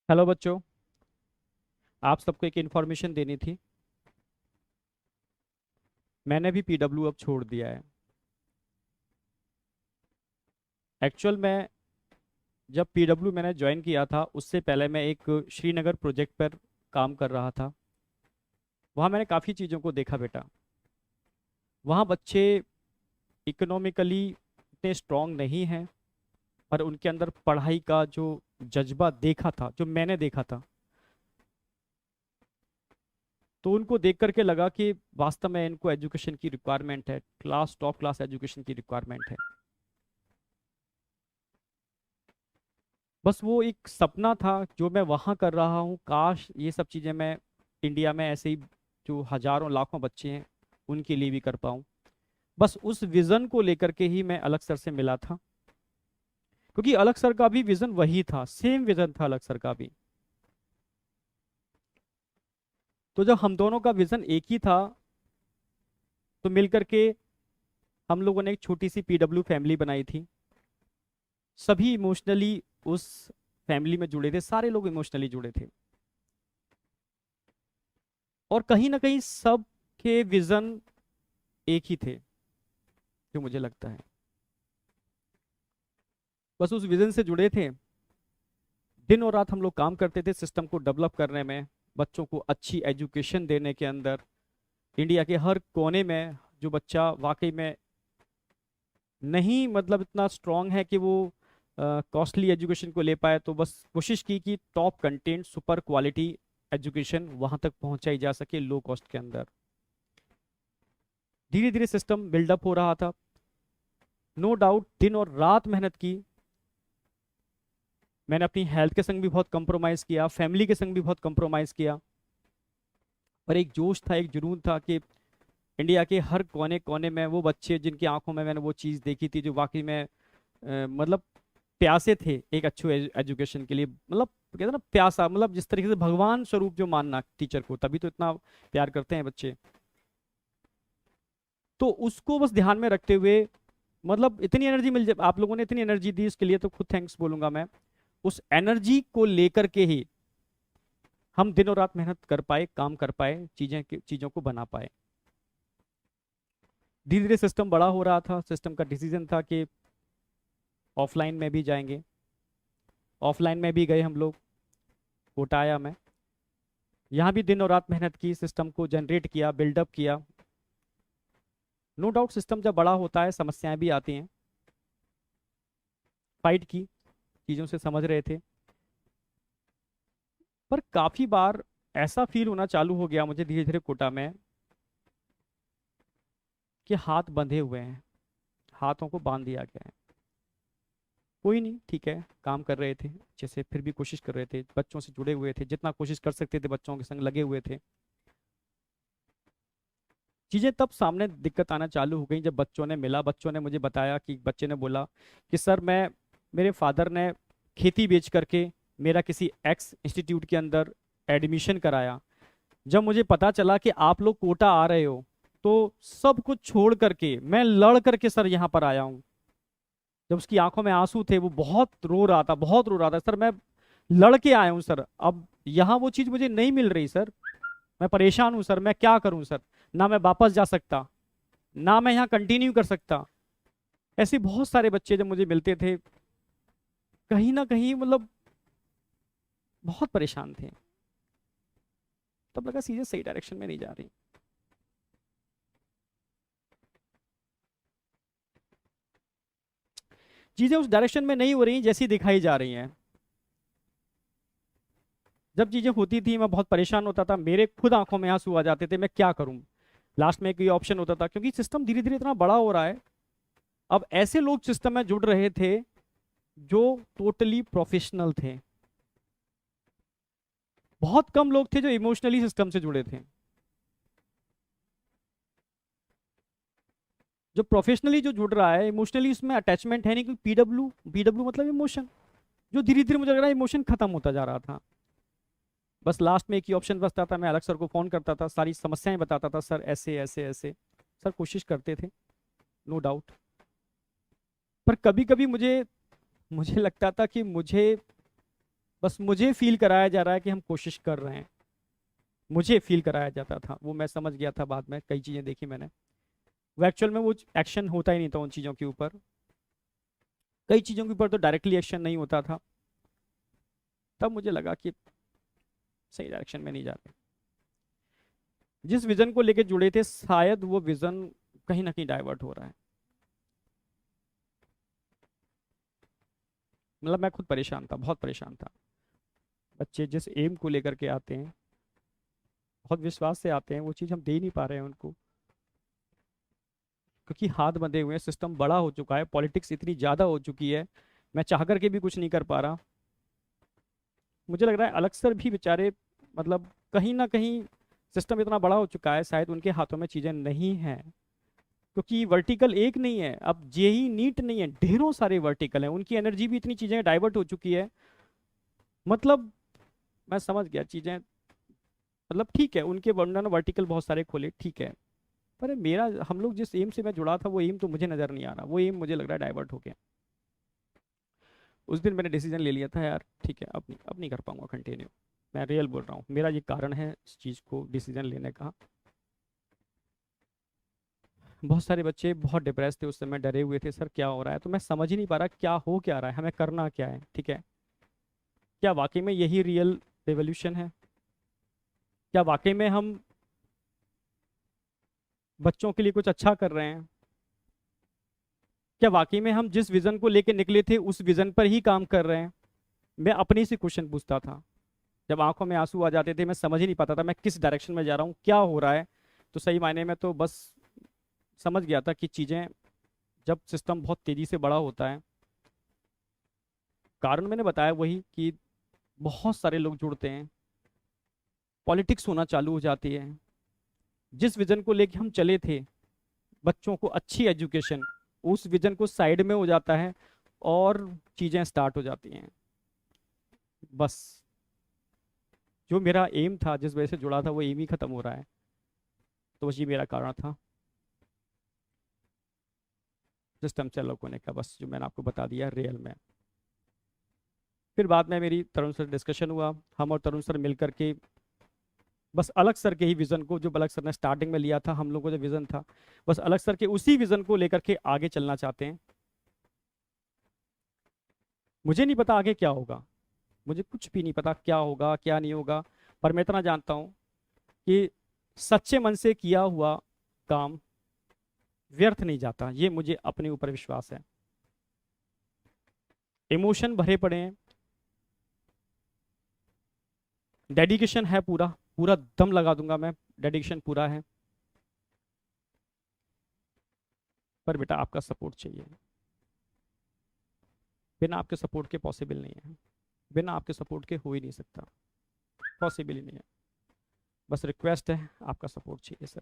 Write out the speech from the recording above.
Hello बच्चों। आप सबको एक इन्फॉर्मेशन देनी थी। मैंने भी पीडब्ल्यू अब छोड़ दिया है। एक्चुअल में जब पीडब्ल्यू मैंने ज्वाइन किया था उससे पहले मैं एक श्रीनगर प्रोजेक्ट पर काम कर रहा था। वहाँ मैंने काफ़ी चीज़ों को देखा बेटा। वहाँ बच्चे इकोनॉमिकली इतने स्ट्रांग नहीं हैं, पर उनके अंदर पढ़ाई का जो जज्बा देखा था, जो मैंने देखा था, तो उनको देख करके लगा कि वास्तव में इनको एजुकेशन की रिक्वायरमेंट है, क्लास टॉप क्लास एजुकेशन की रिक्वायरमेंट है। बस वो एक सपना था जो मैं वहाँ कर रहा हूँ, काश ये सब चीज़ें मैं इंडिया में ऐसे ही जो हजारों लाखों बच्चे हैं उनके लिए भी कर पाऊँ। बस उस विज़न को लेकर के ही मैं अलग सर से मिला था, क्योंकि अलग सर का भी विज़न वही था, सेम विज़न था अलग सर का भी। तो जब हम दोनों का विज़न एक ही था, तो मिल करके हम लोगों ने एक छोटी सी पीडब्ल्यू फैमिली बनाई थी। सभी इमोशनली उस फैमिली में जुड़े थे, सारे लोग इमोशनली जुड़े थे। और कहीं ना कहीं सब के विज़न एक ही थे, जो मुझे लगता है। बस उस विजन से जुड़े थे। दिन और रात हम लोग काम करते थे सिस्टम को डेवलप करने में, बच्चों को अच्छी एजुकेशन देने के अंदर। इंडिया के हर कोने में जो बच्चा वाकई में नहीं मतलब इतना स्ट्रांग है कि वो कॉस्टली एजुकेशन को ले पाए, तो बस कोशिश की कि top content super quality education वहां तक पहुंचाई जा सके लो कॉस्ट के अंदर। धीरे धीरे सिस्टम बिल्डअप हो रहा था। नो डाउट दिन और रात मेहनत की। मैंने अपनी हेल्थ के संग भी बहुत कंप्रोमाइज़ किया, फैमिली के संग भी बहुत कंप्रोमाइज़ किया। पर एक जोश था, एक जुनून था कि इंडिया के हर कोने कोने में वो बच्चे जिनकी आंखों में मैंने वो चीज़ देखी थी, जो वाकई में मतलब प्यासे थे एक अच्छे एजुकेशन के लिए। मतलब कहते हैं ना प्यासा, मतलब जिस तरीके से भगवान स्वरूप जो मानना टीचर को, तभी तो इतना प्यार करते हैं बच्चे। तो उसको बस ध्यान में रखते हुए, मतलब इतनी एनर्जी मिल जाए, आप लोगों ने इतनी एनर्जी दी इसके लिए तो खुद थैंक्स बोलूंगा मैं। उस एनर्जी को लेकर के ही हम दिनों रात मेहनत कर पाए, काम कर पाए, चीज़ों को बना पाए। धीरे धीरे सिस्टम बड़ा हो रहा था। सिस्टम का डिसीजन था कि ऑफलाइन में भी जाएंगे। ऑफलाइन में भी गए हम लोग, कोटा आया मैं। यहाँ भी दिन और रात मेहनत की, सिस्टम को जनरेट किया, बिल्डअप किया। नो डाउट सिस्टम जब बड़ा होता है समस्याएं भी आती हैं। फाइट की, चीज़ों से समझ रहे थे। पर काफ़ी बार ऐसा फील होना चालू हो गया मुझे धीरे धीरे कोटा में, कि हाथ बंधे हुए हैं, हाथों को बांध दिया गया है। कोई नहीं, ठीक है, काम कर रहे थे अच्छे से, फिर भी कोशिश कर रहे थे, बच्चों से जुड़े हुए थे, जितना कोशिश कर सकते थे बच्चों के संग लगे हुए थे। चीज़ें तब सामने दिक्कत आना चालू हो गई जब बच्चों ने मिला। बच्चों ने मुझे बताया कि बच्चे ने बोला कि सर मैं, मेरे फादर ने खेती बेच करके मेरा किसी एक्स इंस्टीट्यूट के अंदर एडमिशन कराया। जब मुझे पता चला कि आप लोग कोटा आ रहे हो, तो सब कुछ छोड़ करके मैं लड़ करके सर यहाँ पर आया हूँ। जब उसकी आंखों में आंसू थे, वो बहुत रो रहा था, बहुत रो रहा था, सर मैं लड़ के आया हूँ सर, अब यहाँ वो चीज़ मुझे नहीं मिल रही सर, मैं परेशान हूँ सर, मैं क्या करूँ सर, ना मैं वापस जा सकता, ना मैं यहाँ कंटिन्यू कर सकता। ऐसे बहुत सारे बच्चे जब मुझे मिलते थे, कहीं ना कहीं मतलब बहुत परेशान थे। तब लगा चीजें सही डायरेक्शन में नहीं जा रही। चीजें उस डायरेक्शन में नहीं हो रही जैसी दिखाई जा रही हैं। जब चीजें होती थी मैं बहुत परेशान होता था, मेरे खुद आंखों में आंसू आ जाते थे, मैं क्या करूं। लास्ट में एक ये ऑप्शन होता था, क्योंकि सिस्टम धीरे धीरे इतना बड़ा हो रहा है। अब ऐसे लोग सिस्टम में जुड़ रहे थे जो टोटली प्रोफेशनल थे। बहुत कम लोग थे जो इमोशनली सिस्टम से जुड़े थे। जो प्रोफेशनली जो जुड़ रहा है, इमोशनली उसमें अटैचमेंट है नहीं, क्योंकि पीडब्ल्यू पीडब्ल्यू मतलब इमोशन। जो धीरे धीरे मुझे लग रहा है इमोशन खत्म होता जा रहा था। बस लास्ट में एक ही ऑप्शन बचता था, मैं अलग सर को फोन करता था, सारी समस्याएं बताता था, सर ऐसे ऐसे ऐसे। सर कोशिश करते थे, नो डाउट। पर कभी कभी मुझे मुझे लगता था कि मुझे बस मुझे फील कराया जा रहा है कि हम कोशिश कर रहे हैं, मुझे फील कराया जाता था। वो मैं समझ गया था बाद में, कई चीज़ें देखी मैंने, वो एक्चुअल में वो एक्शन होता ही नहीं था उन चीज़ों के ऊपर। कई चीज़ों के ऊपर तो डायरेक्टली एक्शन नहीं होता था। तब मुझे लगा कि सही डायरेक्शन में नहीं जा रहे। जिस विजन को लेके जुड़े थे, शायद वो विजन कहीं ना कहीं डाइवर्ट हो रहा है। मतलब मैं खुद परेशान था, बहुत परेशान था। बच्चे जिस एम को लेकर के आते हैं, बहुत विश्वास से आते हैं, वो चीज़ हम दे नहीं पा रहे हैं उनको, क्योंकि हाथ बंधे हुए हैं, सिस्टम बड़ा हो चुका है, पॉलिटिक्स इतनी ज़्यादा हो चुकी है, मैं चाह करके भी कुछ नहीं कर पा रहा। मुझे लग रहा है अलग सर भी बेचारे, मतलब कहीं ना कहीं सिस्टम इतना बड़ा हो चुका है, शायद उनके हाथों में चीज़ें नहीं हैं। क्योंकि वर्टिकल एक नहीं है, अब जेई नीट नहीं है, ढेरों सारे वर्टिकल हैं, उनकी एनर्जी भी इतनी चीज़ें डाइवर्ट हो चुकी है। मतलब मैं समझ गया चीज़ें, मतलब ठीक है उनके उन्होंने वर्टिकल बहुत सारे खोले, ठीक है, पर मेरा, हम लोग जिस एम से मैं जुड़ा था, वो एम तो मुझे नज़र नहीं आ रहा, वो एम मुझे लग रहा है डाइवर्ट हो गया। उस दिन मैंने डिसीजन ले लिया था यार, ठीक है अब नहीं कर पाऊंगा कंटिन्यू। मैं रियल बोल रहा हूँ, मेरा ये कारण है इस चीज़ को डिसीजन लेने का। बहुत सारे बच्चे बहुत डिप्रेस थे उस समय, डरे हुए थे, सर क्या हो रहा है, तो मैं समझ ही नहीं पा रहा क्या हो क्या रहा है, हमें करना क्या है, ठीक है। क्या वाकई में यही रियल रेवोल्यूशन है? क्या वाकई में हम बच्चों के लिए कुछ अच्छा कर रहे हैं? क्या वाकई में हम जिस विजन को लेकर निकले थे उस विजन पर ही काम कर रहे हैं? मैं अपने से क्वेश्चन पूछता था। जब आंखों में आंसू आ जाते थे, मैं समझ ही नहीं पाता था मैं किस डायरेक्शन में जा रहा हूँ, क्या हो रहा है। तो सही मायने में तो बस समझ गया था कि चीज़ें, जब सिस्टम बहुत तेज़ी से बड़ा होता है, कारण मैंने बताया वही कि बहुत सारे लोग जुड़ते हैं, पॉलिटिक्स होना चालू हो जाती है। जिस विजन को लेके हम चले थे, बच्चों को अच्छी एजुकेशन, उस विजन को साइड में हो जाता है और चीज़ें स्टार्ट हो जाती हैं। बस जो मेरा एम था, जिस वजह से जुड़ा था, वो एम ही खत्म हो रहा है। तो बस ये मेरा कारण था सिस्टम से अलग होने का, बस जो मैंने आपको बता दिया रियल में। फिर बाद में मेरी तरुण सर डिस्कशन हुआ, हम और तरुण सर मिल करके बस अलग सर के ही विजन को, जो अलग सर ने स्टार्टिंग में लिया था, हम लोगों का जो विजन था, बस अलग सर के उसी विजन को लेकर के आगे चलना चाहते हैं। मुझे नहीं पता आगे क्या होगा, मुझे कुछ भी नहीं पता क्या होगा क्या नहीं होगा, पर मैं इतना जानता हूँ कि सच्चे मन से किया हुआ काम व्यर्थ नहीं जाता, ये मुझे अपने ऊपर विश्वास है। इमोशन भरे पड़े हैं, डेडिकेशन है, पूरा पूरा दम लगा दूंगा मैं, डेडिकेशन पूरा है, पर बेटा आपका सपोर्ट चाहिए। बिना आपके सपोर्ट के पॉसिबल नहीं है, बिना आपके सपोर्ट के हो ही नहीं सकता, पॉसिबल ही नहीं है। बस रिक्वेस्ट है, आपका सपोर्ट चाहिए सर।